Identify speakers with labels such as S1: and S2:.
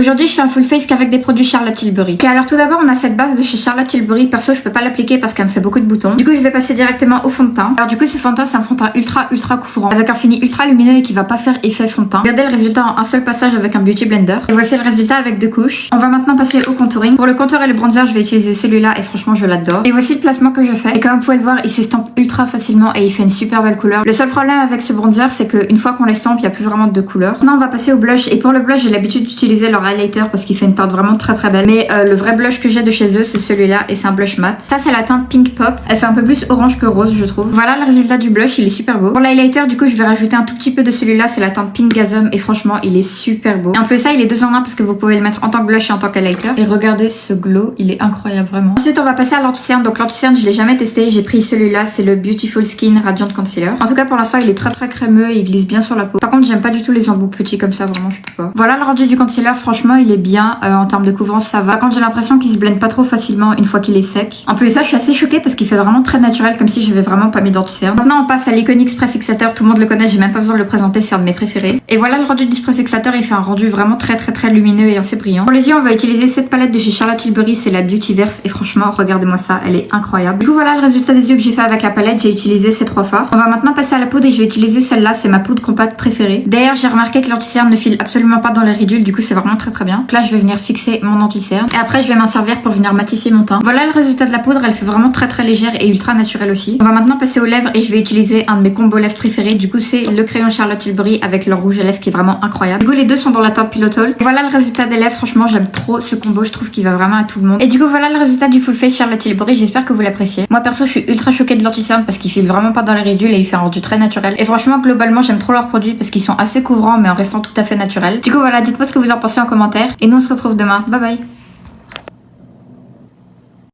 S1: Aujourd'hui, je fais un full face qu'avec des produits Charlotte Tilbury. Ok, alors tout d'abord, on a cette base de chez Charlotte Tilbury. Perso, je peux pas l'appliquer parce qu'elle me fait beaucoup de boutons. Du coup, je vais passer directement au fond de teint. Alors du coup, ce fond de teint, c'est un fond de teint ultra couvrant avec un fini ultra lumineux et qui va pas faire effet fond de teint. Regardez le résultat en un seul passage avec un beauty blender. Et voici le résultat avec 2 couches. On va maintenant passer au contouring. Pour le contour et le bronzer, je vais utiliser celui-là et franchement, je l'adore. Et voici le placement que je fais. Et comme vous pouvez le voir, il s'estompe ultra facilement et il fait une super belle couleur. Le seul problème avec ce bronzer, c'est qu'une fois qu'on l'estompe, il y a plus vraiment de couleur. Maintenant, on va passer au blush. Et pour le blush, j'ai l'habitude d'utiliser leur highlighter parce qu'il fait une teinte vraiment très belle. Mais le vrai blush que j'ai de chez eux, c'est celui-là et c'est un blush mat. Ça, c'est la teinte Pink Pop. Elle fait un peu plus orange que rose, je trouve. Voilà le résultat du blush, il est super beau. Pour l'highlighter, du coup, je vais rajouter un tout petit peu de celui-là, c'est la teinte Pink Gasm et franchement, il est super beau. Et en plus ça, il est 2 en 1 parce que vous pouvez le mettre en tant que blush et en tant qu'highlighter. Et regardez ce glow, il est incroyable vraiment. Ensuite, on va passer à l'anti-cerne. Donc l'anti-cerne, je l'ai jamais testé. J'ai pris celui-là, c'est le Beautiful Skin Radiant Concealer. En tout cas, pour l'instant, il est très crémeux et il glisse bien sur la peau. Par contre, j'aime pas du tout les embouts petits comme ça, vraiment, je peux pas. Voilà le rendu du concealer, franchement, il est bien en termes de couvrance, ça va. Par contre, j'ai l'impression qu'il se blende pas trop facilement une fois qu'il est sec. En plus de ça, je suis assez choquée parce qu'il fait vraiment très naturel, comme si j'avais vraiment pas mis d'anti-cerne. Maintenant, on passe à l'Iconic Spray Fixateur. Tout le monde le connaît, j'ai même pas besoin de le présenter, c'est un de mes préférés. Et voilà le rendu du spray fixateur, il fait un rendu vraiment très lumineux et assez brillant. Pour les yeux, on va utiliser cette palette de chez Charlotte Tilbury, c'est la Beautyverse et franchement, regardez-moi ça, elle est incroyable. Du coup, voilà le résultat des yeux que j'ai fait avec la palette, j'ai utilisé ces 3 fards. On va maintenant passer à la poudre et je vais utiliser celle-là, c'est ma poudre compacte préférée. D'ailleurs, j'ai remarqué que l'anti-cerne ne file absolument pas dans les ridules, du coup, c'est vraiment très bien. Donc là, je vais venir fixer mon anti-cerne et après, je vais m'en servir pour venir matifier mon teint. Voilà le résultat de la poudre, elle fait vraiment très légère et ultra naturelle aussi. On va maintenant passer aux lèvres et je vais utiliser un de mes combos lèvres préférés. Du coup, c'est le crayon Charlotte Tilbury avec leur rouge à lèvres qui est vraiment incroyable. Du coup, les deux sont dans la teinte Pillow Talk. Voilà le résultat des lèvres, franchement, j'aime trop ce combo, je trouve qu'il va vraiment à tout le monde. Et du coup, voilà le résultat du full face Charlotte Tilbury, j'espère que vous l'appréciez. Moi, perso, je suis ultra choquée de l'anti-cerne parce qu'il file vraiment pas dans les ridules et il fait un rendu très naturel. Et franchement, globalement, j'aime trop leurs produits parce qu'ils sont assez couvrants mais en restant tout à fait naturels. Du coup, voilà, dites-moi ce que vous en pensez en commentaire et nous on se retrouve demain. Bye bye.